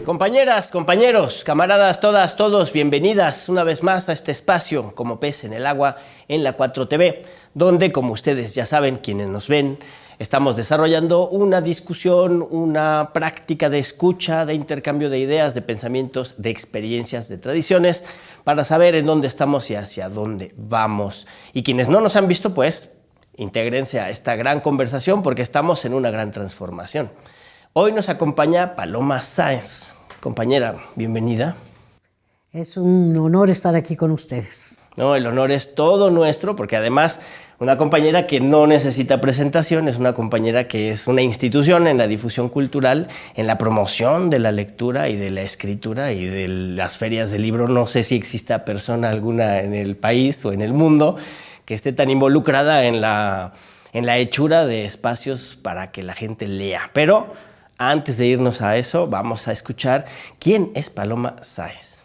Compañeras, compañeros, camaradas, todas, todos, bienvenidas una vez más a este espacio como pez en el agua en la 4TV, donde, como ustedes ya saben, quienes nos ven, estamos desarrollando una discusión, una práctica de escucha, de intercambio de ideas, de pensamientos, de experiencias, de tradiciones, para saber en dónde estamos y hacia dónde vamos. Y quienes no nos han visto, pues, intégrense a esta gran conversación porque estamos en una gran transformación. Hoy nos acompaña Paloma Sáenz. Compañera, bienvenida. Es un honor estar aquí con ustedes. No, el honor es todo nuestro, porque además una compañera que no necesita presentación, es una compañera que es una institución en la difusión cultural, en la promoción de la lectura y de la escritura y de las ferias de libro. No sé si exista persona alguna en el país o en el mundo que esté tan involucrada en la hechura de espacios para que la gente lea. Pero antes de irnos a eso, vamos a escuchar quién es Paloma Sáenz.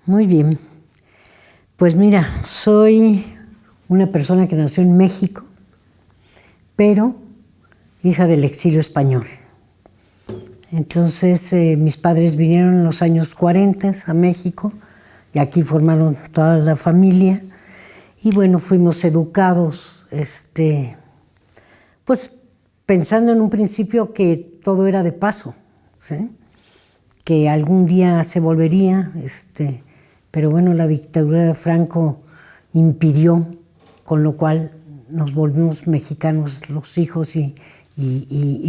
Muy bien. Pues mira, soy una persona que nació en México, pero hija del exilio español. Entonces, mis padres vinieron en los años 40 a México y aquí formaron toda la familia. Y bueno, fuimos educados, pues pensando en un principio que todo era de paso, ¿sí? Que algún día se volvería, pero bueno, la dictadura de Franco impidió, con lo cual nos volvimos mexicanos los hijos y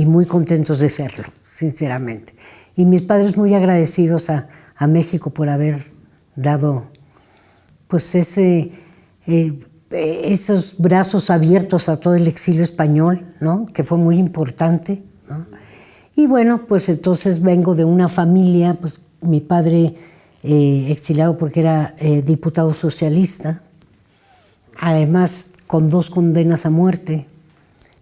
muy contentos de serlo, sinceramente. Y mis padres muy agradecidos a México por haber dado pues esos brazos abiertos a todo el exilio español, ¿no? Que fue muy importante, ¿no? Y bueno, pues entonces vengo de una familia, pues mi padre exiliado porque era diputado socialista, además con 2 condenas a muerte.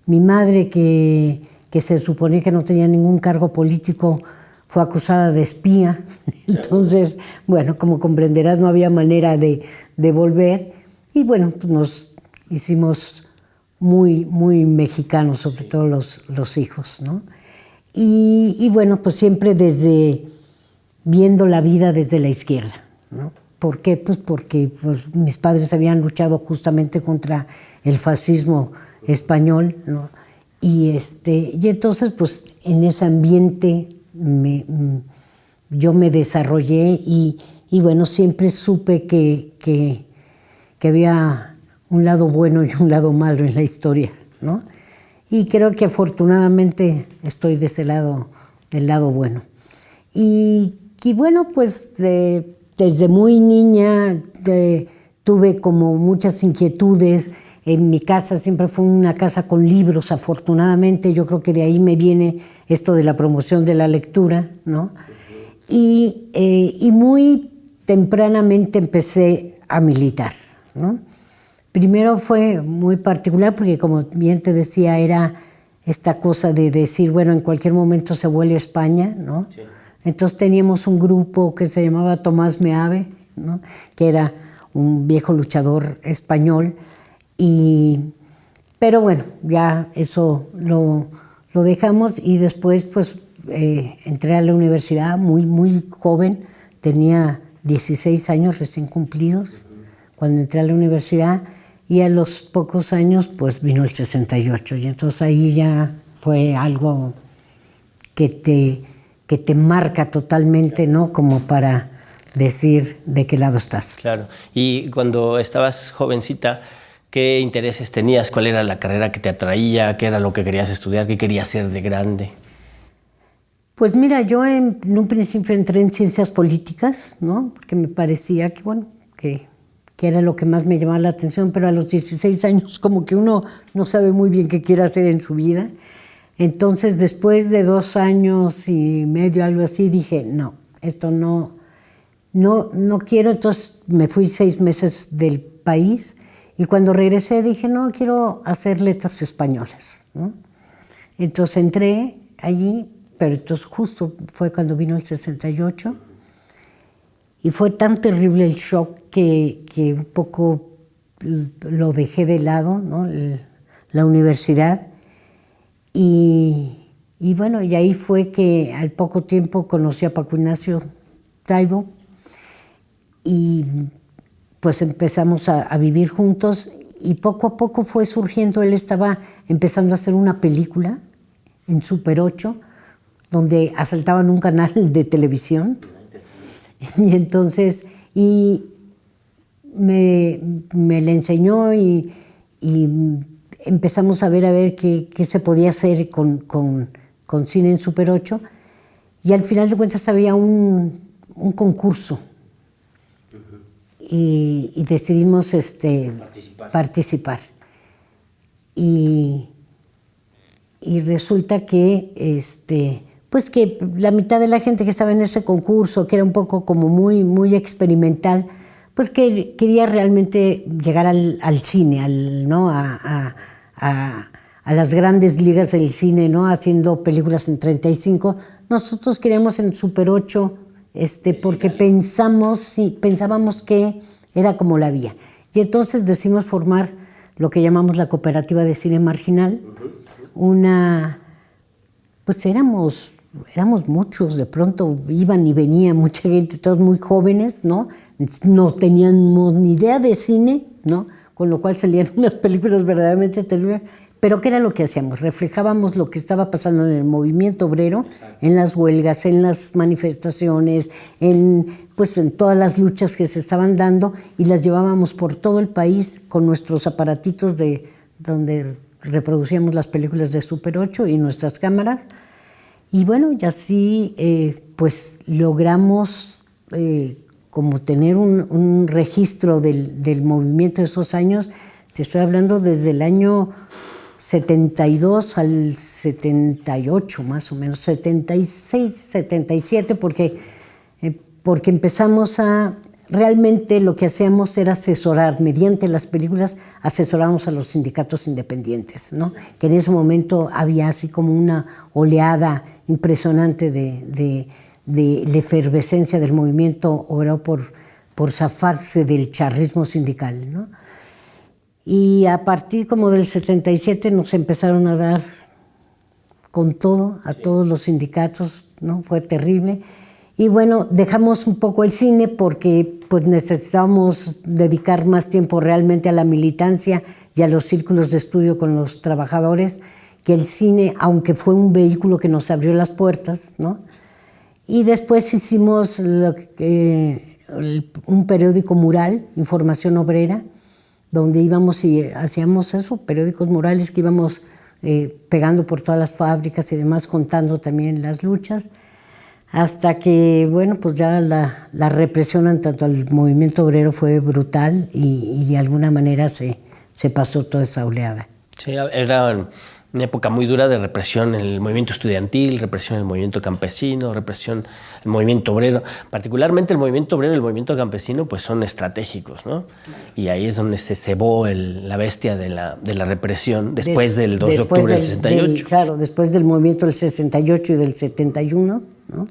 Mi madre, que se suponía que no tenía ningún cargo político, fue acusada de espía. Entonces, bueno, como comprenderás, no había manera de volver. Y bueno, pues nos hicimos muy, muy mexicanos, sobre todo los hijos, ¿no? Y bueno, pues siempre viendo la vida desde la izquierda, ¿no? ¿Por qué? Pues porque mis padres habían luchado justamente contra el fascismo español, ¿no? Y entonces, pues en ese ambiente yo me desarrollé y bueno, siempre supe que había un lado bueno y un lado malo en la historia, ¿no? Y creo que afortunadamente estoy de ese lado, del lado bueno. Y bueno, pues desde muy niña tuve como muchas inquietudes. En mi casa siempre fue una casa con libros, afortunadamente. Yo creo que de ahí me viene esto de la promoción de la lectura, ¿no? Y muy tempranamente empecé a militar, ¿no? Primero fue muy particular porque, como bien te decía, era esta cosa de decir, bueno, en cualquier momento se vuelve a España, ¿no? Sí. Entonces teníamos un grupo que se llamaba Tomás Meave, ¿no? Que era un viejo luchador español. Pero bueno, ya eso lo dejamos y después pues entré a la universidad muy, muy joven, tenía 16 años recién cumplidos cuando entré a la universidad, y a los pocos años pues vino el 68 y entonces ahí ya fue algo que te marca totalmente, ¿no? Como para decir de qué lado estás. Claro. Y cuando estabas jovencita, ¿qué intereses tenías? ¿Cuál era la carrera que te atraía? ¿Qué era lo que querías estudiar? ¿Qué querías ser de grande? Pues mira, yo en un principio entré en ciencias políticas, ¿no? Porque me parecía que, bueno, que era lo que más me llamaba la atención, pero a los 16 años como que uno no sabe muy bien qué quiere hacer en su vida. Entonces, después de 2 años y medio, algo así, dije, no, esto no quiero. Entonces me fui 6 meses del país y cuando regresé dije, no, quiero hacer letras españolas, ¿no? Entonces entré allí, pero entonces justo fue cuando vino el 68 y fue tan terrible el shock que un poco lo dejé de lado, ¿no? la universidad. Y bueno, y ahí fue que al poco tiempo conocí a Paco Ignacio Taibo y pues empezamos a vivir juntos y poco a poco fue surgiendo, él estaba empezando a hacer una película en Super 8 donde asaltaban un canal de televisión y entonces me le enseñó y empezamos a ver qué se podía hacer con cine en Super 8 y al final de cuentas había un concurso y decidimos participar. Y resulta que pues que la mitad de la gente que estaba en ese concurso, que era un poco como muy experimental, pues que quería realmente llegar al cine, ¿no? a las grandes ligas del cine, ¿no? Haciendo películas en 35. Nosotros queríamos en Super 8, porque pensábamos que era como la vía. Y entonces decidimos formar lo que llamamos la Cooperativa de Cine Marginal. Pues éramos muchos, de pronto iban y venían mucha gente, todos muy jóvenes, ¿no? No teníamos ni idea de cine, ¿no? Con lo cual salían unas películas verdaderamente terribles. Pero ¿qué era lo que hacíamos? Reflejábamos lo que estaba pasando en el movimiento obrero, en las huelgas, en las manifestaciones, en todas las luchas que se estaban dando y las llevábamos por todo el país con nuestros aparatitos donde reproducíamos las películas de Super 8 y nuestras cámaras. Y bueno, y así pues logramos como tener un registro del movimiento de esos años. Te estoy hablando desde el año 72 al 78 más o menos, 76, 77, porque empezamos realmente lo que hacíamos era asesorar, mediante las películas, asesoramos a los sindicatos independientes, ¿no? Que en ese momento había así como una oleada impresionante de la efervescencia del movimiento obrero por zafarse del charrismo sindical, ¿no? Y a partir como del 77 nos empezaron a dar con todo, a todos los sindicatos, ¿no? Fue terrible. Y bueno, dejamos un poco el cine porque pues necesitábamos dedicar más tiempo realmente a la militancia y a los círculos de estudio con los trabajadores, que el cine, aunque fue un vehículo que nos abrió las puertas, ¿no? Y después hicimos un periódico mural, Información Obrera, donde íbamos y hacíamos eso, periódicos murales que íbamos pegando por todas las fábricas y demás, contando también las luchas, hasta que, bueno, pues ya la represión en tanto al movimiento obrero fue brutal y de alguna manera se pasó toda esa oleada. Sí, era una época muy dura de represión en el movimiento estudiantil, represión en el movimiento campesino, represión en el movimiento obrero. Particularmente el movimiento obrero y el movimiento campesino pues son estratégicos, ¿no? Y ahí es donde se cebó la bestia de la represión después del 2 de octubre del 68. Claro, después del movimiento del 68 y del 71, ¿no?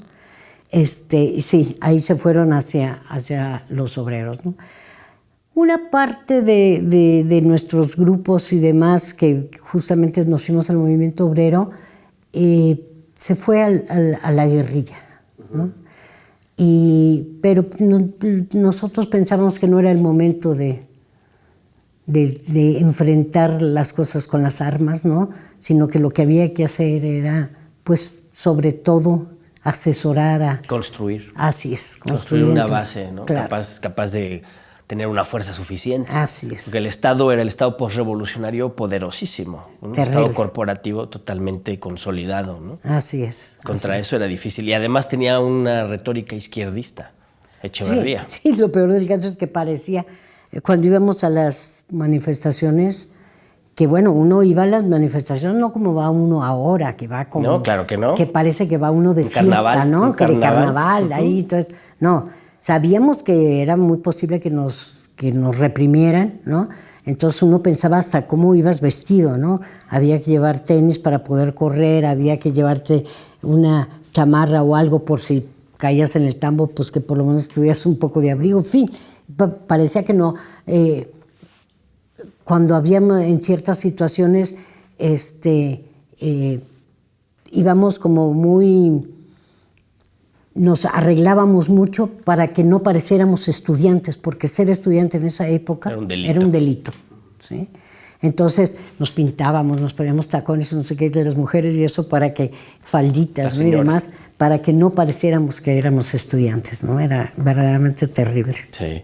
Sí, ahí se fueron hacia los obreros, ¿no? Una parte de nuestros grupos y demás que justamente nos fuimos al movimiento obrero se fue a la guerrilla, ¿no? Pero nosotros pensábamos que no era el momento de enfrentar las cosas con las armas, ¿no? Sino que lo que había que hacer era, pues, sobre todo, asesorar construir. Así es. Construir una base, ¿no? Claro. Capaz de tener una fuerza suficiente. Así es. Porque el Estado era el Estado posrevolucionario poderosísimo, un Estado corporativo totalmente consolidado, ¿no? Así es. Contra eso era difícil. Y además tenía una retórica izquierdista, Echeverría. Sí, lo peor del caso es que parecía, cuando íbamos a las manifestaciones, que bueno, uno iba a las manifestaciones no como va uno ahora, que va como... No, claro que no. Que parece que va uno de fiesta, carnaval, ¿no? de carnaval, ahí, entonces... No, sabíamos que era muy posible que nos reprimieran, ¿no? Entonces uno pensaba hasta cómo ibas vestido, ¿no? Había que llevar tenis para poder correr, había que llevarte una chamarra o algo por si caías en el tambo, pues que por lo menos tuvieras un poco de abrigo, en fin, parecía que no... cuando había en ciertas situaciones, íbamos como muy, nos arreglábamos mucho para que no pareciéramos estudiantes, porque ser estudiante en esa época era un delito, ¿sí? Entonces nos pintábamos, nos poníamos tacones, no sé qué, de las mujeres y eso para que, falditas, ¿no? Y demás, para que no pareciéramos que éramos estudiantes, ¿no? Era verdaderamente terrible. Sí,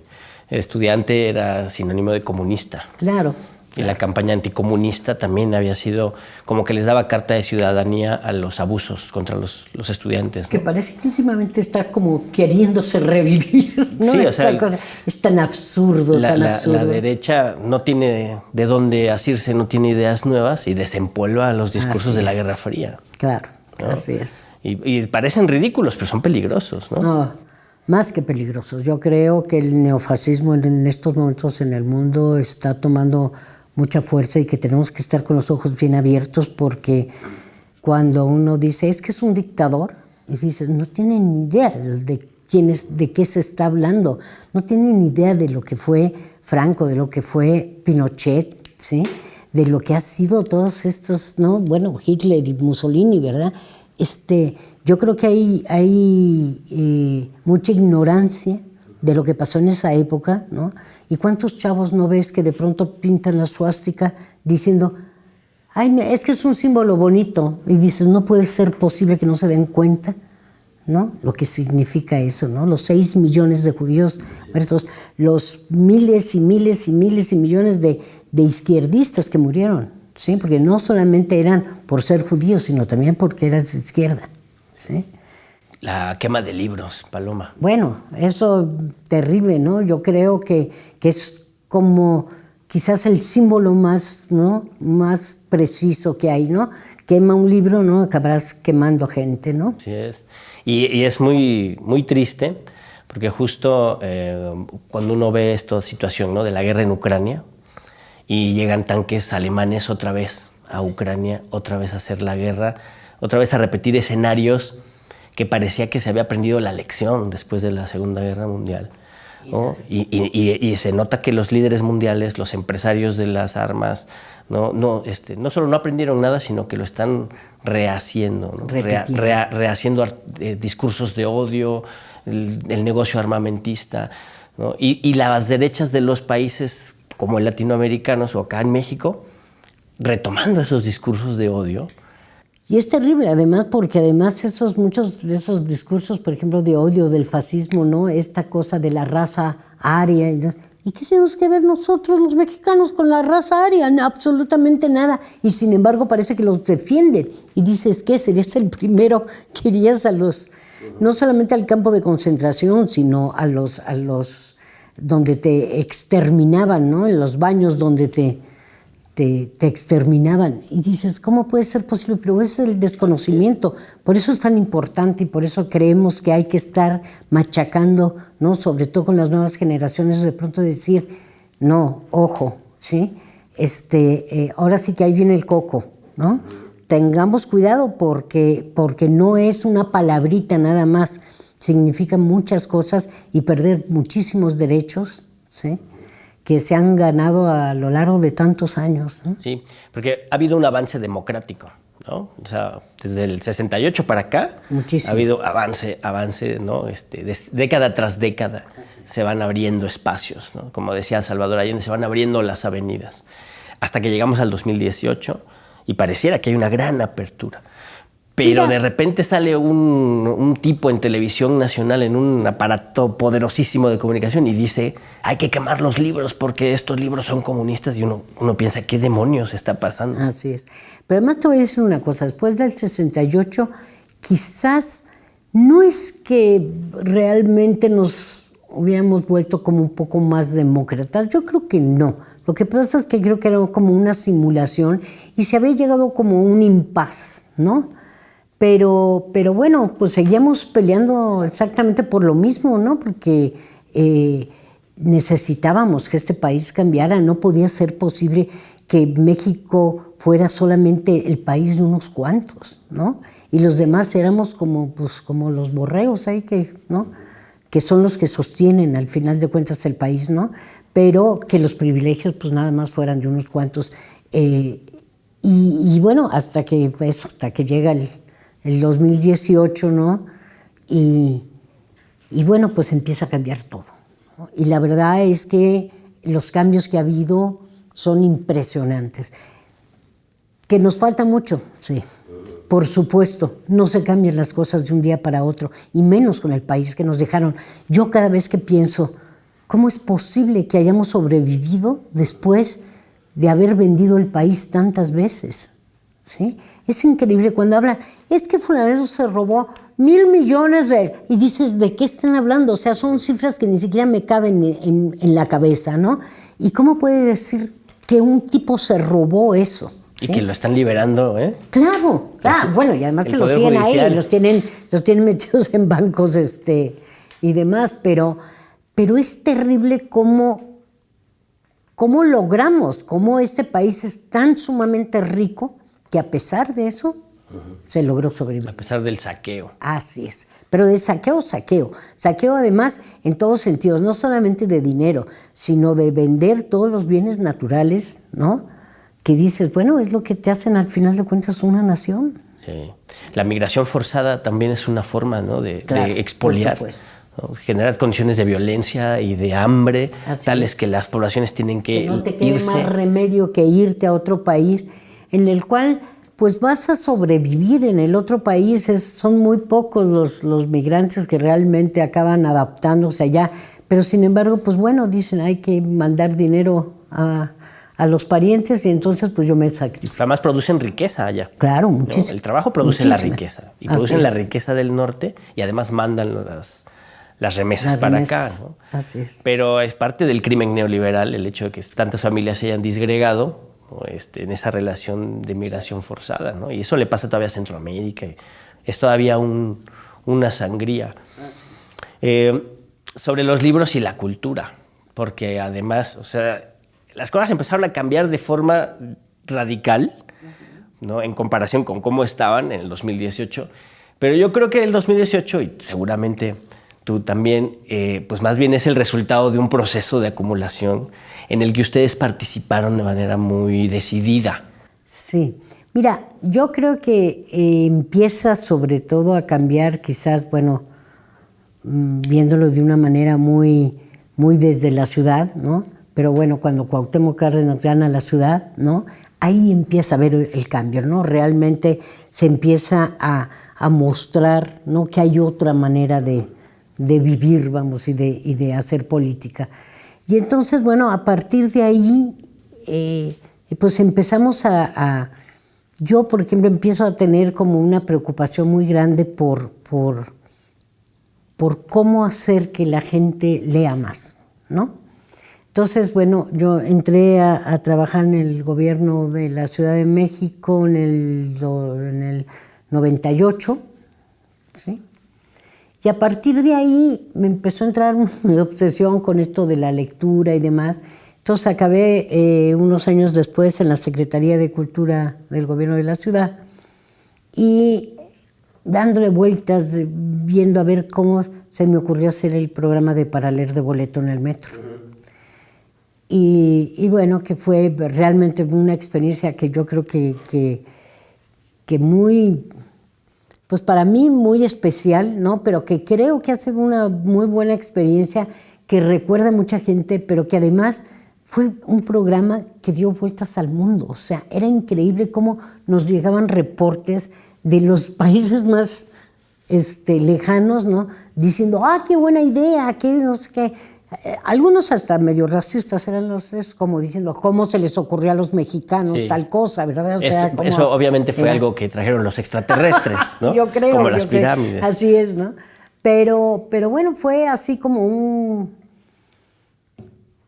el estudiante era sinónimo de comunista. Claro. Y la campaña anticomunista también había sido como que les daba carta de ciudadanía a los abusos contra los estudiantes, ¿no? Que parece que últimamente está como queriéndose revivir, ¿no? Sí, Esta cosa es tan absurdo, tan absurdo. La derecha no tiene de dónde asirse, no tiene ideas nuevas y desempolva los discursos de la Guerra Fría. Claro, ¿no? Así es. Y parecen ridículos, pero son peligrosos, ¿no? No, más que peligrosos. Yo creo que el neofascismo en estos momentos en el mundo está tomando mucha fuerza y que tenemos que estar con los ojos bien abiertos, porque cuando uno dice, es que es un dictador, y dices, no tienen ni idea de de qué se está hablando, no tienen ni idea de lo que fue Franco, de lo que fue Pinochet, ¿sí? De lo que ha sido todos estos, ¿no? Bueno, Hitler y Mussolini, ¿verdad? Yo creo que hay mucha ignorancia de lo que pasó en esa época, ¿no? ¿Y cuántos chavos no ves que de pronto pintan la suástica diciendo, ay, es que es un símbolo bonito? Y dices, no puede ser posible que no se den cuenta, ¿no? Lo que significa eso, ¿no? Los 6 millones de judíos muertos, los miles y miles y miles y millones de izquierdistas que murieron, ¿sí? Porque no solamente eran por ser judíos, sino también porque eran de izquierda, ¿sí? La quema de libros, Paloma. Bueno, eso terrible, ¿no? Yo creo que es como quizás el símbolo más, ¿no? Más preciso que hay, ¿no? Quema un libro, ¿no? Acabarás quemando gente, ¿no? Así es. Y es muy, muy triste, porque justo cuando uno ve esta situación, ¿no? De la guerra en Ucrania, y llegan tanques alemanes otra vez a Ucrania, otra vez a hacer la guerra, otra vez a repetir escenarios que parecía que se había aprendido la lección después de la Segunda Guerra Mundial, ¿no? Y se nota que los líderes mundiales, los empresarios de las armas, no solo no aprendieron nada, sino que lo están rehaciendo, ¿no? Rehaciendo discursos de odio, el negocio armamentista, ¿no? Y las derechas de los países como el latinoamericanos o acá en México, retomando esos discursos de odio. Y es terrible, además, porque además muchos de esos discursos, por ejemplo, de odio, del fascismo, ¿no? Esta cosa de la raza aria. ¿Y qué tenemos que ver nosotros, los mexicanos, con la raza aria? No, absolutamente nada. Y sin embargo parece que los defienden. Y dices, ¿qué? Serías el primero que irías no solamente al campo de concentración, sino a los donde te exterminaban, ¿no? En los baños donde te exterminaban. Y dices, ¿cómo puede ser posible? Pero es el desconocimiento. Por eso es tan importante y por eso creemos que hay que estar machacando, ¿no? Sobre todo con las nuevas generaciones, de pronto decir, no, ojo, ¿sí? Ahora sí que ahí viene el coco, ¿no? Tengamos cuidado porque no es una palabrita nada más, significa muchas cosas y perder muchísimos derechos, ¿sí? Que se han ganado a lo largo de tantos años, ¿no? Sí, porque ha habido un avance democrático, ¿no? O sea, desde el 68 para acá muchísimo. Ha habido avance, ¿no? Década tras década se van abriendo espacios, ¿no? Como decía Salvador Allende, se van abriendo las avenidas, hasta que llegamos al 2018 y pareciera que hay una gran apertura. Pero de repente sale un tipo en televisión nacional, en un aparato poderosísimo de comunicación, y dice, hay que quemar los libros porque estos libros son comunistas, y uno piensa, ¿qué demonios está pasando? Así es. Pero además te voy a decir una cosa, después del 68, quizás no es que realmente nos hubiéramos vuelto como un poco más demócratas, yo creo que no. Lo que pasa es que creo que era como una simulación y se había llegado como a un impasse, ¿no? Pero bueno, pues seguíamos peleando exactamente por lo mismo, ¿no? Porque necesitábamos que este país cambiara. No podía ser posible que México fuera solamente el país de unos cuantos, ¿no? Y los demás éramos como los borregos ahí, ¿no? Que son los que sostienen al final de cuentas el país, ¿no? pero que los privilegios pues nada más fueran de unos cuantos. Y bueno, hasta que llega el 2018, ¿no? Y bueno, pues empieza a cambiar todo, ¿no? Y la verdad es que los cambios que ha habido son impresionantes. Que nos falta mucho, sí. Por supuesto, no se cambian las cosas de un día para otro, y menos con el país que nos dejaron. Yo cada vez que pienso, ¿cómo es posible que hayamos sobrevivido después de haber vendido el país tantas veces? ¿Sí? Es increíble cuando hablan, es que fulanero se robó 1,000 millones de... Y dices, ¿de qué están hablando? O sea, son cifras que ni siquiera me caben en la cabeza, ¿no? ¿Y cómo puede decir que un tipo se robó eso? Y ¿sí? que lo están liberando, ¿eh? Claro, bueno, y además que lo siguen judicial. Ahí, los tienen metidos en bancos y demás, pero es terrible cómo logramos, cómo este país es tan sumamente rico que a pesar de eso se logró sobrevivir. A pesar del saqueo. Así es, pero de saqueo. Saqueo además en todos sentidos, no solamente de dinero, sino de vender todos los bienes naturales, ¿no? Que dices, bueno, es lo que te hacen al final de cuentas una nación. Sí. La migración forzada también es una forma, ¿no? de expoliar, ¿no? Generar condiciones de violencia y de hambre, tales que las poblaciones tienen que no te quede irse. Más remedio que irte a otro país en el cual pues vas a sobrevivir. En el otro país son muy pocos los migrantes que realmente acaban adaptándose allá, pero sin embargo, pues bueno, dicen hay que mandar dinero a los parientes y entonces pues yo me sacrifico. Además producen riqueza allá. Claro, muchísimo. ¿No? El trabajo produce la riqueza y producen la riqueza del norte y además mandan las remesas para acá, ¿no? Así es. Pero es parte del crimen neoliberal el hecho de que tantas familias se hayan disgregado, ¿no? En esa relación de migración forzada, ¿no? Y eso le pasa todavía a Centroamérica. Es todavía una sangría. Sobre los libros y la cultura, porque además, o sea, las cosas empezaron a cambiar de forma radical, ¿no? En comparación con cómo estaban en el 2018. Pero yo creo que en el 2018, y seguramente tú también, pues más bien es el resultado de un proceso de acumulación en el que ustedes participaron de manera muy decidida. Sí. Mira, yo creo que empieza sobre todo a cambiar quizás, bueno, viéndolo de una manera muy, muy desde la ciudad, ¿no? Pero bueno, cuando Cuauhtémoc Cárdenas gana la ciudad, ¿no? Ahí empieza a ver el cambio, ¿no? Realmente se empieza a mostrar, ¿no? Que hay otra manera de vivir, vamos, y de hacer política. Y entonces, bueno, a partir de ahí, pues empezamos yo, por ejemplo, empiezo a tener como una preocupación muy grande por cómo hacer que la gente lea más, ¿no? Entonces, bueno, yo entré a trabajar en el gobierno de la Ciudad de México en el 98, ¿sí? Y a partir de ahí me empezó a entrar una obsesión con esto de la lectura y demás. Entonces acabé unos años después en la Secretaría de Cultura del gobierno de la ciudad y dándole vueltas, viendo a ver cómo se me ocurrió hacer el programa de para leer de boleto en el metro. Y bueno, que fue realmente una experiencia que yo creo que muy, pues para mí muy especial, ¿no? Pero que creo que ha sido una muy buena experiencia que recuerda a mucha gente, pero que además fue un programa que dio vueltas al mundo. O sea, era increíble cómo nos llegaban reportes de los países más lejanos, ¿no? Diciendo, qué buena idea, qué no sé qué. Algunos hasta medio racistas eran como diciendo cómo se les ocurrió a los mexicanos tal cosa, ¿verdad? O sea, eso obviamente fue algo que trajeron los extraterrestres, ¿no? Yo creo. Como las pirámides. Así es, ¿no? Pero bueno, fue así como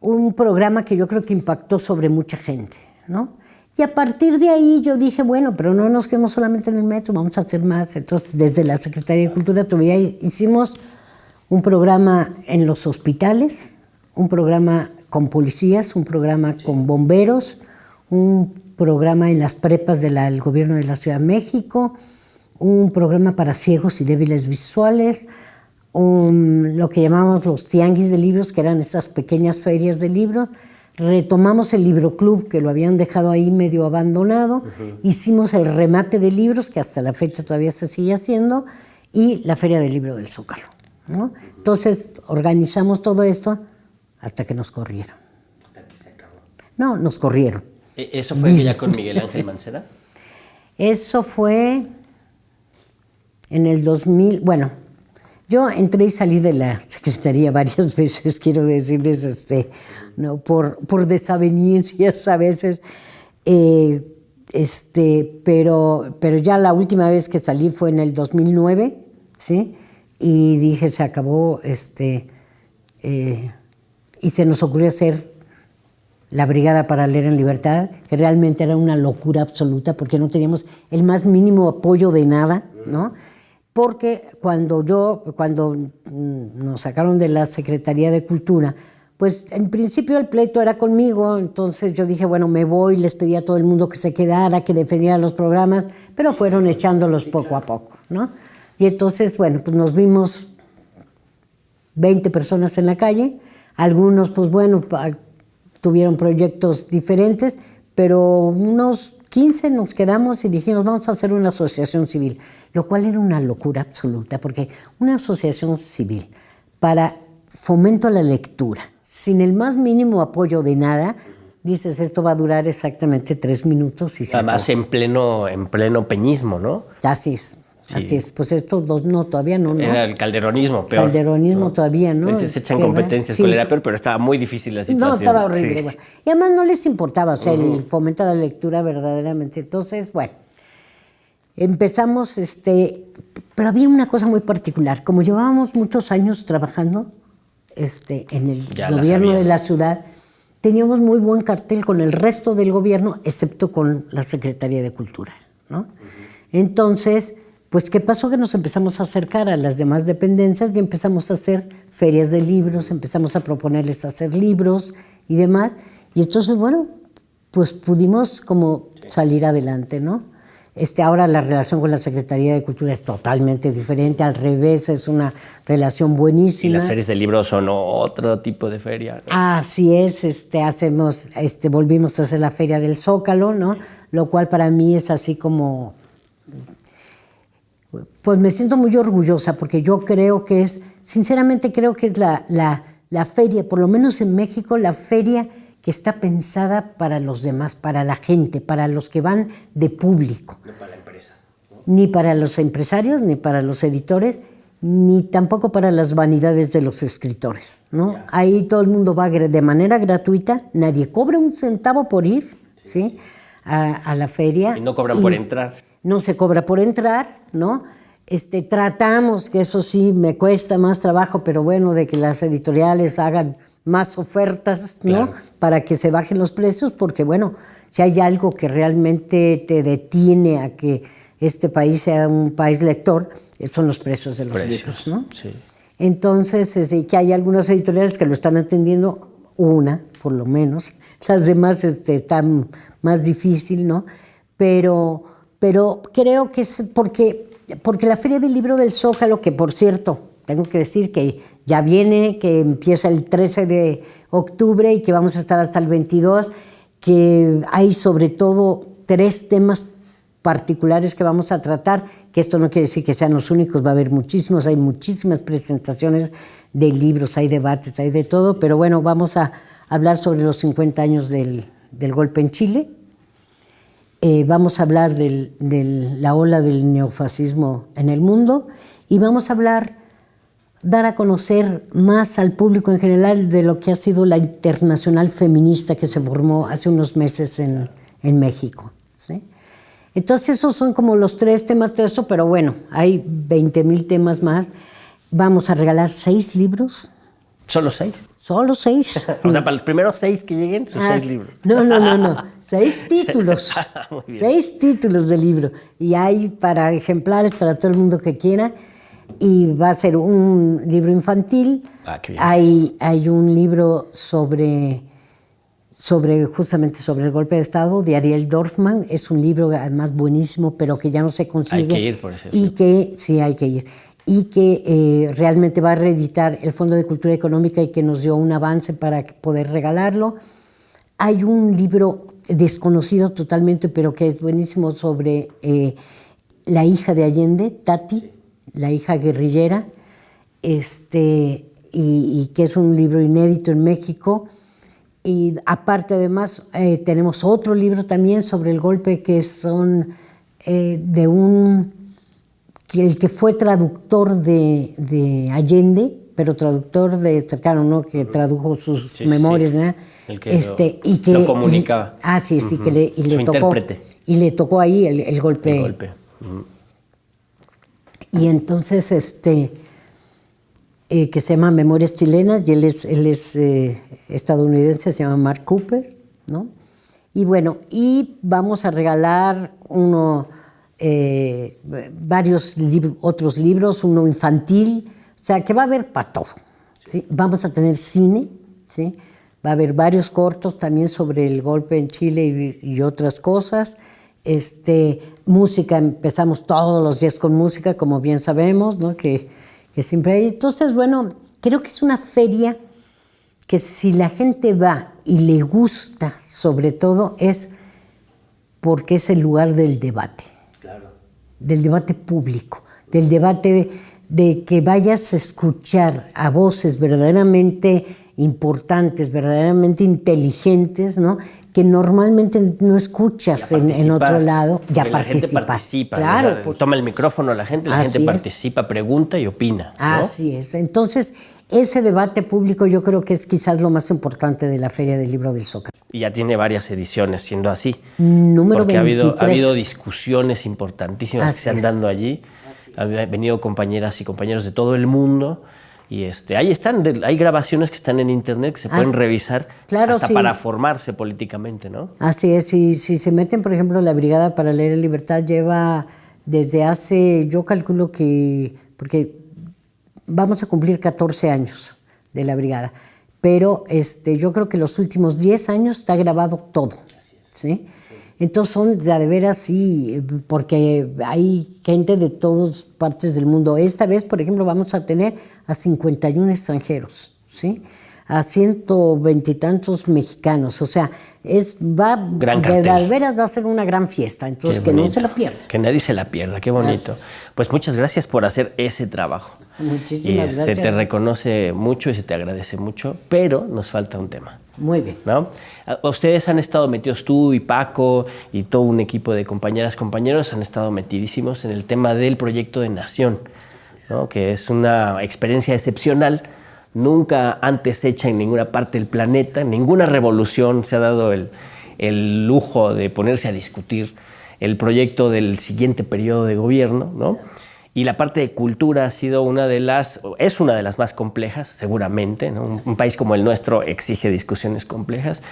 un programa que yo creo que impactó sobre mucha gente, ¿no? Y a partir de ahí yo dije, bueno, pero no nos quedemos solamente en el metro, vamos a hacer más. Entonces, desde la Secretaría de Cultura todavía hicimos un programa en los hospitales, un programa con policías, un programa con bomberos, un programa en las prepas del gobierno de la Ciudad de México, un programa para ciegos y débiles visuales, lo que llamamos los tianguis de libros, que eran esas pequeñas ferias de libros. Retomamos el libro club, que lo habían dejado ahí medio abandonado. Hicimos el remate de libros, que hasta la fecha todavía se sigue haciendo, y la Feria del Libro del Zócalo, ¿no? Entonces organizamos todo esto hasta que nos corrieron. Hasta que se acabó. No, nos corrieron. ¿Eso fue ya con Miguel Ángel Mancera? Eso fue en el 2000. Bueno, yo entré y salí de la secretaría varias veces, quiero decirles, no, por desavenencias a veces, pero ya la última vez que salí fue en el 2009, ¿sí? Y dije, se acabó, y se nos ocurrió hacer la Brigada para Leer en Libertad, que realmente era una locura absoluta porque no teníamos el más mínimo apoyo de nada, ¿no? Porque cuando nos sacaron de la Secretaría de Cultura, pues en principio el pleito era conmigo, entonces yo dije, bueno, me voy, les pedí a todo el mundo que se quedara, que defendiera los programas, pero fueron echándolos poco a poco, ¿no? Y entonces, bueno, pues nos vimos 20 personas en la calle, algunos, pues bueno, tuvieron proyectos diferentes, pero unos 15 nos quedamos y dijimos, vamos a hacer una asociación civil, lo cual era una locura absoluta, porque una asociación civil para fomento a la lectura, sin el más mínimo apoyo de nada, dices, esto va a durar exactamente 3 minutos y se Además, en pleno peñismo, ¿no? Así es. Sí. Así es, pues esto no, todavía no. Era el calderonismo, peor. Calderonismo, ¿no? Todavía, ¿no? A veces se echan competencias, sí. cuál era peor, pero estaba muy difícil la situación. No, estaba horrible. Sí. Bueno. Y además no les importaba, o sea, el fomento a la lectura verdaderamente. Entonces, bueno, empezamos, pero había una cosa muy particular. Como llevábamos muchos años trabajando en el gobierno de la ciudad, teníamos muy buen cartel con el resto del gobierno, excepto con la Secretaría de Cultura, ¿no? Entonces, pues, ¿qué pasó? Que nos empezamos a acercar a las demás dependencias y empezamos a hacer ferias de libros, empezamos a proponerles hacer libros y demás. Y entonces, bueno, pues pudimos como salir adelante, ¿no? Ahora la relación con la Secretaría de Cultura es totalmente diferente, al revés, es una relación buenísima. Y las ferias de libros son otro tipo de feria, ¿no? Así es, volvimos a hacer la Feria del Zócalo, ¿no? Lo cual para mí es así como... Pues me siento muy orgullosa porque yo creo que sinceramente creo que es la feria, por lo menos en México, la feria que está pensada para los demás, para la gente, para los que van de público. No para la empresa, ¿no? Ni para los empresarios, ni para los editores, ni tampoco para las vanidades de los escritores, ¿no? Yeah. Ahí todo el mundo va de manera gratuita, nadie cobra un centavo por ir, ¿sí? A la feria. Y no cobran por entrar. No se cobra por entrar, ¿no? Tratamos, que eso sí me cuesta más trabajo, pero bueno, de que las editoriales hagan más ofertas, ¿no? Claro. Para que se bajen los precios, porque bueno, si hay algo que realmente te detiene a que este país sea un país lector, son los precios de los libros, ¿no? Sí. Entonces, que hay algunas editoriales que lo están atendiendo, una, por lo menos. Las demás están más difícil, ¿no? Pero creo que es porque la Feria del Libro del Zócalo, que por cierto, tengo que decir que ya viene, que empieza el 13 de octubre y que vamos a estar hasta el 22, que hay sobre todo 3 temas particulares que vamos a tratar, que esto no quiere decir que sean los únicos, va a haber muchísimos, hay muchísimas presentaciones de libros, hay debates, hay de todo, pero bueno, vamos a hablar sobre los 50 años del golpe en Chile. Vamos a hablar de la ola del neofascismo en el mundo y vamos a dar a conocer más al público en general de lo que ha sido la Internacional Feminista que se formó hace unos meses en México, ¿sí? Entonces esos son como los 3 temas de esto, pero bueno, hay 20,000 temas más. Vamos a regalar 6 libros. ¿Solo 6? Solo 6. O sea, para los primeros 6 que lleguen, sus 6 libros. No. 6 títulos. 6 títulos de libro. Y hay para ejemplares para todo el mundo que quiera. Y va a ser un libro infantil. Qué bien. Hay un libro justamente sobre el golpe de Estado de Ariel Dorfman. Es un libro además buenísimo, pero que ya no se consigue. Hay que ir por eso. Y que sí hay que ir. y que realmente va a reeditar el Fondo de Cultura Económica y que nos dio un avance para poder regalarlo. Hay un libro desconocido totalmente, pero que es buenísimo, sobre la hija de Allende, Tati, la hija guerrillera, y que es un libro inédito en México. Y aparte, además, tenemos otro libro también sobre el golpe, que son de el que fue traductor de Allende, pero traductor de cercano, ¿no? Que tradujo sus memorias, sí. ¿no? El que lo comunicaba. Sí, que intérprete. Le tocó ahí el golpe. El golpe. Y entonces, que se llama Memorias Chilenas, y él es estadounidense, se llama Mark Cooper, ¿no? Y bueno, y vamos a regalar varios otros libros, uno infantil, o sea, que va a haber para todo, ¿sí? Vamos a tener cine, ¿sí? Va a haber varios cortos también sobre el golpe en Chile y otras cosas. Música, empezamos todos los días con música, como bien sabemos, ¿no? Que siempre hay. Entonces, bueno, creo que es una feria que si la gente va y le gusta, sobre todo, es porque es el lugar del debate. Claro. Del debate público, del debate de que vayas a escuchar a voces verdaderamente importantes, verdaderamente inteligentes, ¿no? Que normalmente no escuchas en otro lado. Ya la gente participa. Claro, o sea, toma el micrófono la gente participa, pregunta y opina, ¿no? Así es. Entonces, ese debate público yo creo que es quizás lo más importante de la Feria del Libro del Zócalo. Y ya tiene varias ediciones siendo así. Número porque 23. Ha habido discusiones importantísimas que se han dando allí. Han venido compañeras y compañeros de todo el mundo. Y ahí están, hay grabaciones que están en internet que se pueden revisar, claro, hasta para formarse políticamente, ¿no? Así es, si se meten, por ejemplo, la Brigada para Leer en Libertad lleva desde hace, yo calculo que, porque vamos a cumplir 14 años de la Brigada, pero yo creo que los últimos 10 años está grabado todo, ¿sí? Entonces son de veras, sí, porque hay gente de todas partes del mundo. Esta vez, por ejemplo, vamos a tener a 51 extranjeros, ¿sí? A 120 y tantos mexicanos. O sea, de veras va a ser una gran fiesta. Entonces, que no se la pierda. Que nadie se la pierda, qué bonito. Gracias. Pues muchas gracias por hacer ese trabajo. Muchísimas gracias. Se te reconoce mucho y se te agradece mucho, pero nos falta un tema. Muy bien. ¿No? Ustedes han estado metidos, tú y Paco y todo un equipo de compañeros han estado metidísimos en el tema del proyecto de Nación, ¿no? Que es una experiencia excepcional, nunca antes hecha en ninguna parte del planeta, ninguna revolución se ha dado el lujo de ponerse a discutir el proyecto del siguiente periodo de gobierno, ¿no? Y la parte de cultura ha sido es una de las más complejas, seguramente, ¿no? Un país como el nuestro exige discusiones complejas.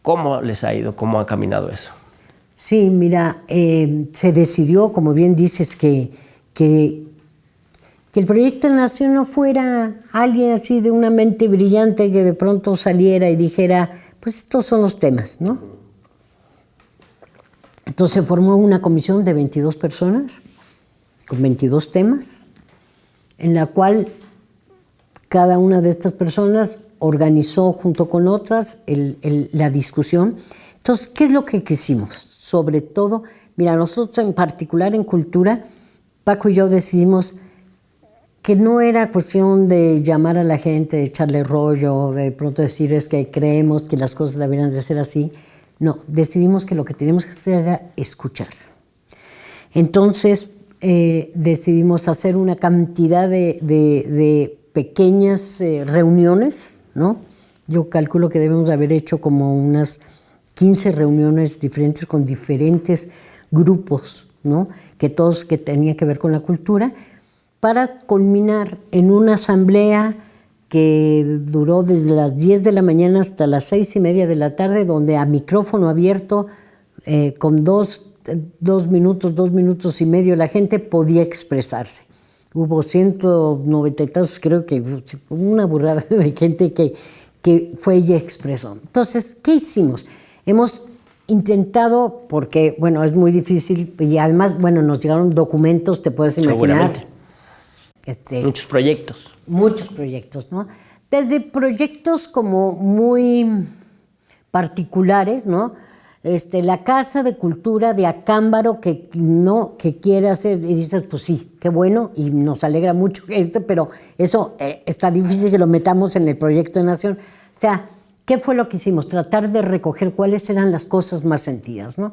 ¿Cómo les ha ido? ¿Cómo ha caminado eso? Sí, mira, se decidió, como bien dices, que el proyecto de Nación no fuera alguien así de una mente brillante que de pronto saliera y dijera, pues estos son los temas, ¿no? Entonces se formó una comisión de 22 personas, con 22 temas, en la cual cada una de estas personas organizó junto con otras la discusión. Entonces, ¿qué es lo que quisimos? Sobre todo, mira, nosotros en particular en cultura, Paco y yo decidimos que no era cuestión de llamar a la gente, de echarle rollo, de pronto decir es que creemos que las cosas deberían de ser así. No, decidimos que lo que teníamos que hacer era escuchar. Entonces, decidimos hacer una cantidad de pequeñas reuniones, ¿no? Yo calculo que debemos haber hecho como unas 15 reuniones diferentes con diferentes grupos, ¿no? Que tenía que ver con la cultura, para culminar en una asamblea que duró desde las 10 de la mañana hasta las 6:30 de la tarde, donde a micrófono abierto, con 2 minutos y medio, la gente podía expresarse. Hubo 190 y tantos, creo que una burrada de gente que fue y expresó. Entonces, ¿qué hicimos? Hemos intentado, porque, bueno, es muy difícil, y además, bueno, nos llegaron documentos, te puedes imaginar. Muchos proyectos. Muchos proyectos, ¿no? Desde proyectos como muy particulares, ¿no? La Casa de Cultura de Acámbaro que quiere hacer, y dices, pues sí, qué bueno, y nos alegra mucho pero eso está difícil que lo metamos en el proyecto de Nación. O sea, ¿qué fue lo que hicimos? Tratar de recoger cuáles eran las cosas más sentidas, ¿no?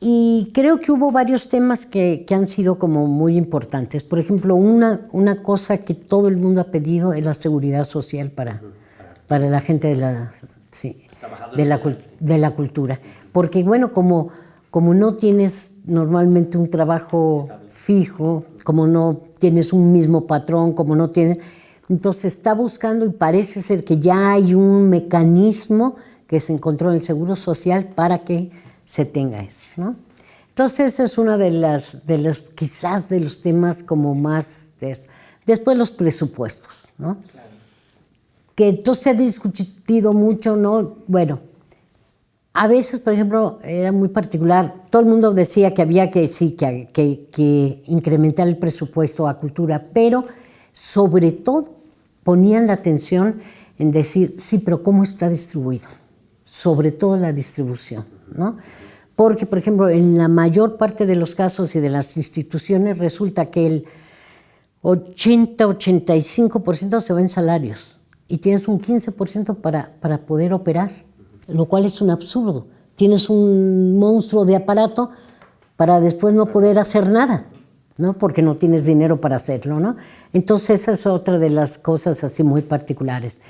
Y creo que hubo varios temas que han sido como muy importantes. Por ejemplo, una cosa que todo el mundo ha pedido es la seguridad social para la gente de la cultura. Porque, bueno, como no tienes normalmente un trabajo fijo, como no tienes un mismo patrón, como no tienes... Entonces está buscando y parece ser que ya hay un mecanismo que se encontró en el Seguro Social para que se tenga eso, ¿no? Entonces esa es una de las quizás de los temas como más de esto. Después los presupuestos, ¿no? Claro. Que entonces se ha discutido mucho, ¿no? Bueno, a veces, por ejemplo, era muy particular, todo el mundo decía que había que incrementar el presupuesto a cultura, pero sobre todo ponían la atención en decir, sí, pero ¿cómo está distribuido? Sobre todo la distribución, ¿no? Porque, por ejemplo, en la mayor parte de los casos y de las instituciones resulta que el 80-85% se va en salarios y tienes un 15% para poder operar, lo cual es un absurdo. Tienes un monstruo de aparato para después no poder hacer nada, ¿no? Porque no tienes dinero para hacerlo, ¿no? Entonces esa es otra de las cosas así muy particulares.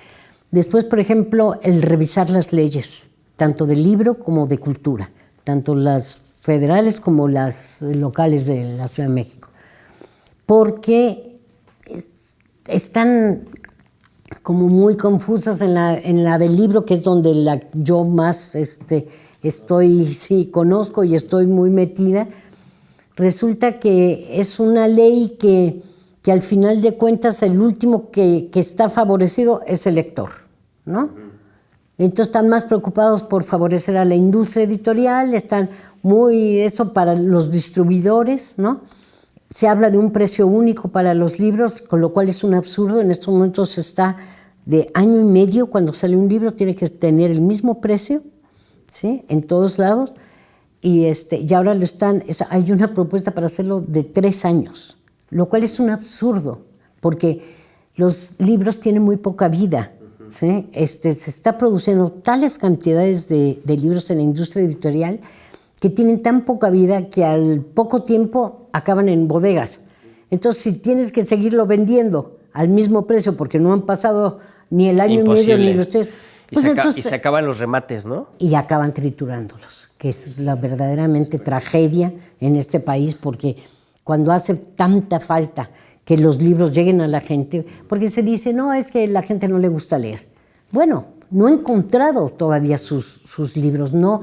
Después, por ejemplo, el revisar las leyes, tanto del libro como de cultura, tanto las federales como las locales de la Ciudad de México, porque están como muy confusas en la del libro, que es donde yo más conozco y estoy muy metida. Resulta que es una ley que al final de cuentas el último que está favorecido es el lector, ¿no? Entonces están más preocupados por favorecer a la industria editorial, están eso para los distribuidores, ¿no? Se habla de un precio único para los libros, con lo cual es un absurdo. En estos momentos está de año y medio, cuando sale un libro tiene que tener el mismo precio, ¿sí? En todos lados. Y ahora hay una propuesta para hacerlo de 3 años, lo cual es un absurdo, porque los libros tienen muy poca vida, ¿sí? Se está produciendo tales cantidades de libros en la industria editorial que tienen tan poca vida que al poco tiempo acaban en bodegas. Entonces, si tienes que seguirlo vendiendo al mismo precio porque no han pasado ni el año Imposible. y medio ni los 3, pues y se acaban los remates, ¿no? Y acaban triturándolos, que es la verdaderamente tragedia en este país, porque cuando hace tanta falta que los libros lleguen a la gente, porque se dice, no, es que a la gente no le gusta leer. Bueno, no ha encontrado todavía sus libros, no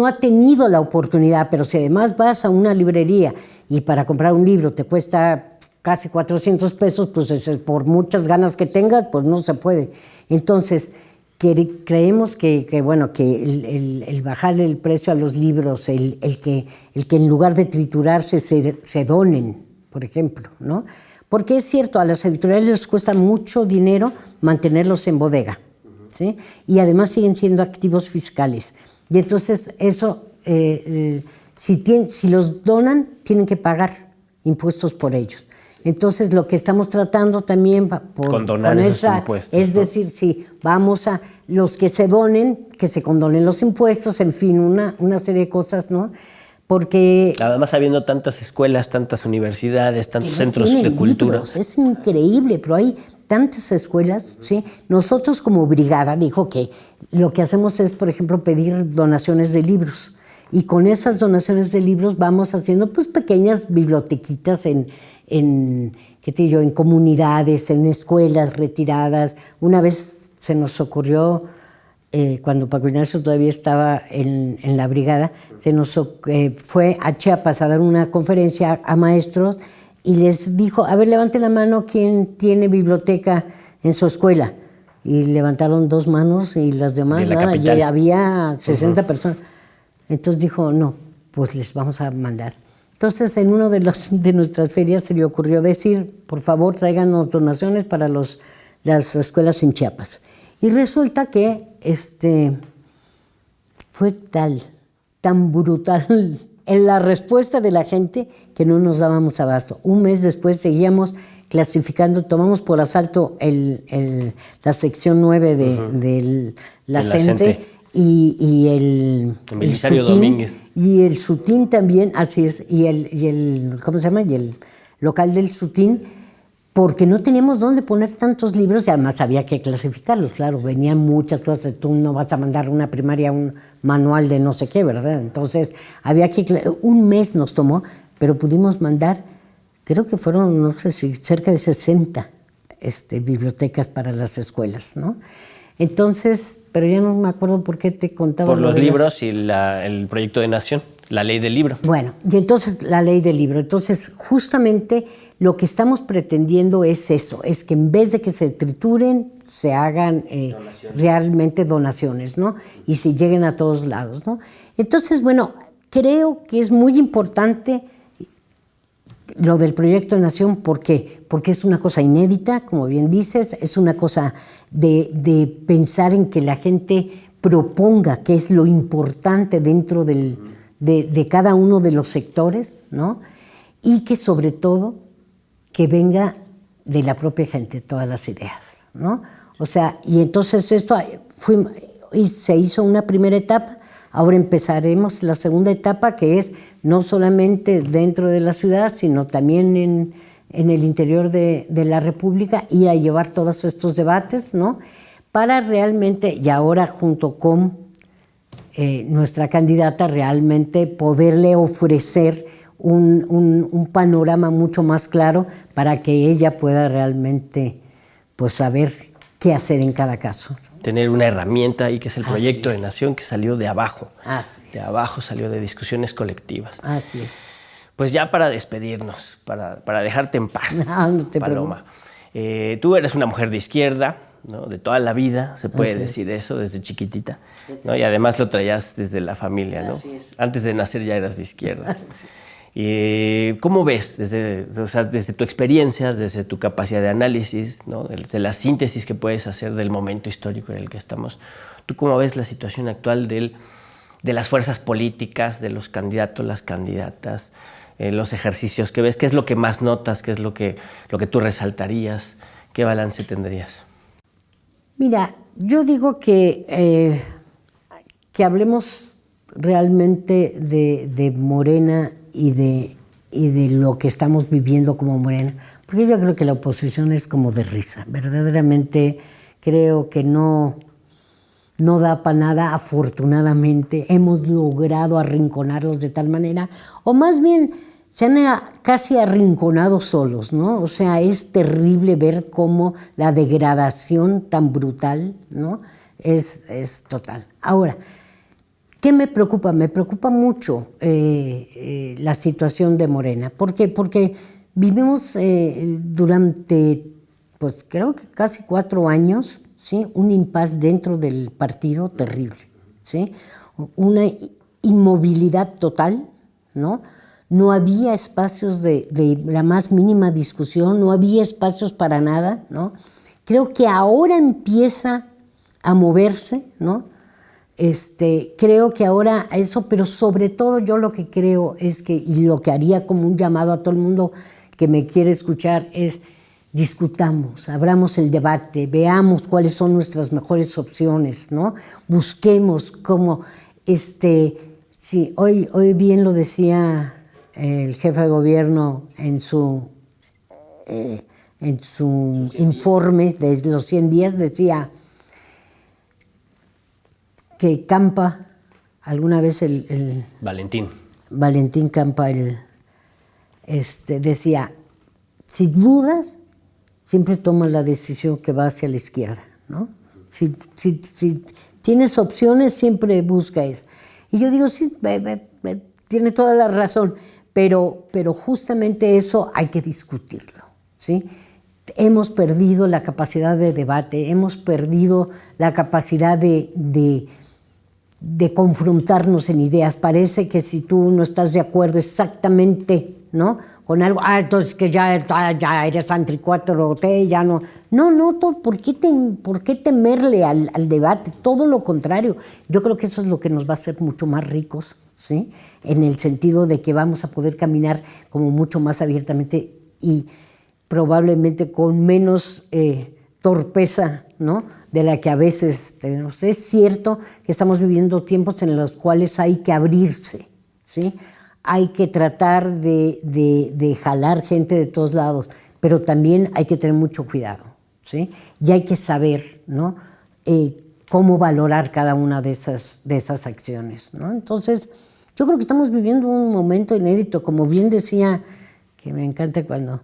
ha tenido la oportunidad, pero si además vas a una librería y para comprar un libro te cuesta casi 400 pesos, pues por muchas ganas que tengas, pues no se puede. Entonces, creemos que el bajarle el precio a los libros, el que en lugar de triturarse se donen, por ejemplo, ¿no? Porque es cierto, a las editoriales les cuesta mucho dinero mantenerlos en bodega, ¿sí? Y además siguen siendo activos fiscales. Y entonces eso, si los donan, tienen que pagar impuestos por ellos. Entonces lo que estamos tratando también condonar esos impuestos, es decir, sí, vamos a los que se donen, que se condonen los impuestos, en fin, una serie de cosas, ¿no? Porque además habiendo tantas escuelas, tantas universidades, tantos centros de cultura. Libros, es increíble, pero hay tantas escuelas, ¿sí? Nosotros como brigada dijo que lo que hacemos es, por ejemplo, pedir donaciones de libros. Y con esas donaciones de libros vamos haciendo pues pequeñas bibliotequitas en comunidades, en escuelas retiradas. Una vez se nos ocurrió, cuando Paco Ignacio todavía estaba en la brigada, fue a Chiapas a dar una conferencia a maestros y les dijo, a ver, levante la mano quien tiene biblioteca en su escuela. Y levantaron 2 manos y las demás nada, y había 60 personas. Entonces dijo, no, pues les vamos a mandar. Entonces, en una de nuestras ferias se le ocurrió decir, por favor, tráiganos donaciones para las escuelas en Chiapas. Y resulta que fue tan brutal en la respuesta de la gente que no nos dábamos abasto. Un mes después seguíamos clasificando, tomamos por asalto la sección 9 de la CENTE y el Domínguez. Y el Sutín también, así es, y el ¿cómo se llama? Y el local del Sutín, porque no teníamos dónde poner tantos libros y además había que clasificarlos, claro, venían muchas cosas, tú no vas a mandar a una primaria un manual de no sé qué, ¿verdad? Entonces, un mes nos tomó, pero pudimos mandar, creo que fueron, no sé si cerca de 60 bibliotecas para las escuelas, ¿no? Entonces, pero ya no me acuerdo por qué te contaba. Por los libros y el proyecto de nación, la ley del libro. Bueno, y entonces la ley del libro. Entonces, justamente lo que estamos pretendiendo es eso, es que en vez de que se trituren, se hagan realmente donaciones, ¿no? Y se lleguen a todos lados, ¿no? Entonces, bueno, creo que es muy importante lo del proyecto de nación. ¿Por qué? Porque es una cosa inédita, como bien dices, es una cosa de pensar en que la gente proponga qué es lo importante dentro de cada uno de los sectores, ¿no? Y que sobre todo que venga de la propia gente todas las ideas, ¿no? O sea, y entonces esto se hizo una primera etapa. Ahora empezaremos la segunda etapa, que es no solamente dentro de la ciudad, sino también en el interior de la República, y a llevar todos estos debates, ¿no? Para realmente, y ahora junto con nuestra candidata, realmente poderle ofrecer un panorama mucho más claro para que ella pueda realmente pues, saber qué hacer en cada caso. Tener una herramienta ahí, que es el proyecto de nación, que salió de abajo. Así es. De abajo salió de discusiones colectivas. Así es. Pues ya para despedirnos, para dejarte en paz, No te Paloma. Tú eres una mujer de izquierda, ¿no? De toda la vida, se puede decir eso, desde chiquitita, ¿no? Y además lo traías desde la familia, ¿no? Así es. Antes de nacer ya eras de izquierda. ¿Cómo ves desde tu experiencia, desde tu capacidad de análisis, ¿no? Desde la síntesis que puedes hacer del momento histórico en el que estamos? ¿Tú cómo ves la situación actual de las fuerzas políticas, de los candidatos, las candidatas, los ejercicios que ves? ¿Qué es lo que más notas? ¿Qué es lo que tú resaltarías? ¿Qué balance tendrías? Mira, yo digo que hablemos realmente de Morena y de lo que estamos viviendo como Morena, porque yo creo que la oposición es como de risa. Verdaderamente creo que no da para nada. Afortunadamente hemos logrado arrinconarlos de tal manera, o más bien se han casi arrinconado solos, ¿no? O sea, es terrible ver cómo la degradación tan brutal, ¿no? Es total. Ahora, ¿qué me preocupa? Me preocupa mucho la situación de Morena. ¿Por qué? Porque vivimos durante, pues creo que casi 4 años, ¿sí? Un impas dentro del partido terrible, ¿sí? Una inmovilidad total, ¿no? No había espacios de la más mínima discusión, no había espacios para nada, ¿no? Creo que ahora empieza a moverse, ¿no? Creo que ahora eso, pero sobre todo yo lo que creo es que, y lo que haría como un llamado a todo el mundo que me quiere escuchar, es discutamos, abramos el debate, veamos cuáles son nuestras mejores opciones, ¿no? Busquemos cómo, sí, hoy bien lo decía el jefe de gobierno en su informe de los 100 días, decía que Campa, alguna vez el Valentín Campa, decía, si dudas, siempre toma la decisión que va hacia la izquierda, ¿no? Si tienes opciones, siempre busca eso. Y yo digo, sí, tiene toda la razón, pero justamente eso hay que discutirlo, ¿sí? Hemos perdido la capacidad de debate, hemos perdido la capacidad de de confrontarnos en ideas. Parece que si tú no estás de acuerdo exactamente, ¿no?, con algo, entonces que ya eres anti-4T, ya no. No, ¿por qué temerle al debate? Todo lo contrario. Yo creo que eso es lo que nos va a hacer mucho más ricos, ¿sí? En el sentido de que vamos a poder caminar como mucho más abiertamente y probablemente con menos torpeza, ¿no?, de la que a veces tenemos. Es cierto que estamos viviendo tiempos en los cuales hay que abrirse, ¿sí? Hay que tratar de jalar gente de todos lados, pero también hay que tener mucho cuidado, ¿sí? Y hay que saber, ¿no?, cómo valorar cada una de esas acciones, ¿no? Entonces, yo creo que estamos viviendo un momento inédito, como bien decía, que me encanta cuando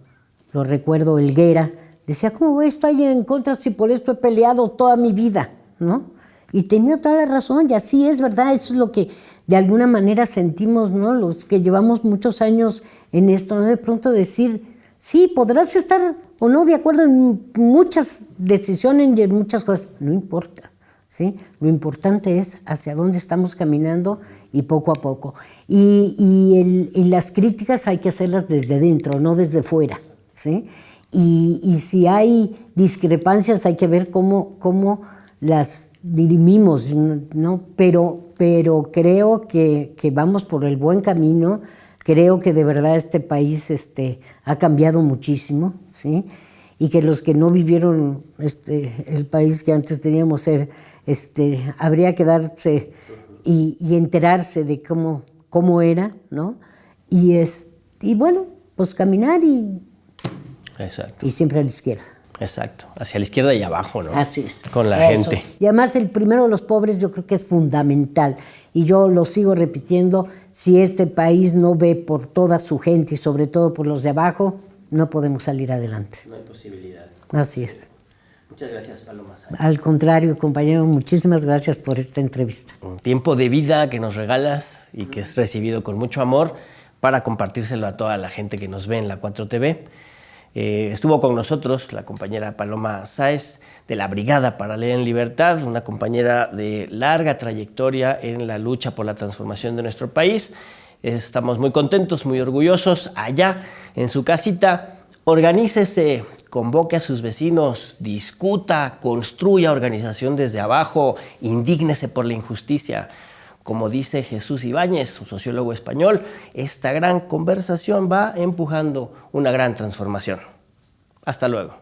lo recuerdo, Helguera, decía, ¿cómo voy a estar en contra si por esto he peleado toda mi vida?, ¿no? Y tenía toda la razón, y así es, ¿verdad? Eso es lo que de alguna manera sentimos, ¿no?, los que llevamos muchos años en esto, ¿no? De pronto decir, sí, podrás estar o no de acuerdo en muchas decisiones y en muchas cosas, no importa, ¿sí? Lo importante es hacia dónde estamos caminando y poco a poco. Y las críticas hay que hacerlas desde dentro, no desde fuera, ¿sí? Y si hay discrepancias hay que ver cómo las dirimimos, ¿no? Pero creo que vamos por el buen camino. Creo que de verdad este país ha cambiado muchísimo, ¿sí? Y que los que no vivieron el país que antes teníamos, habría que darse y enterarse de cómo era, ¿no? Y bueno, pues caminar Exacto. y siempre a la izquierda. Exacto, hacia la izquierda y abajo, ¿no? Así es. Con la Eso. gente. Y además el primero de los pobres yo creo que es fundamental. Y yo lo sigo repitiendo, si este país no ve por toda su gente y sobre todo por los de abajo, no podemos salir adelante. No hay posibilidad. Así es. Muchas gracias, Paloma Sáenz. Al contrario, compañero, muchísimas gracias por esta entrevista. Un tiempo de vida que nos regalas y que es recibido con mucho amor para compartírselo a toda la gente que nos ve en la 4TV. Estuvo con nosotros la compañera Paloma Sáenz de la Brigada para Leer en Libertad, una compañera de larga trayectoria en la lucha por la transformación de nuestro país. Estamos muy contentos, muy orgullosos. Allá en su casita, organícese, convoque a sus vecinos, discuta, construya organización desde abajo, indígnese por la injusticia. Como dice Jesús Ibáñez, un sociólogo español, esta gran conversación va empujando una gran transformación. Hasta luego.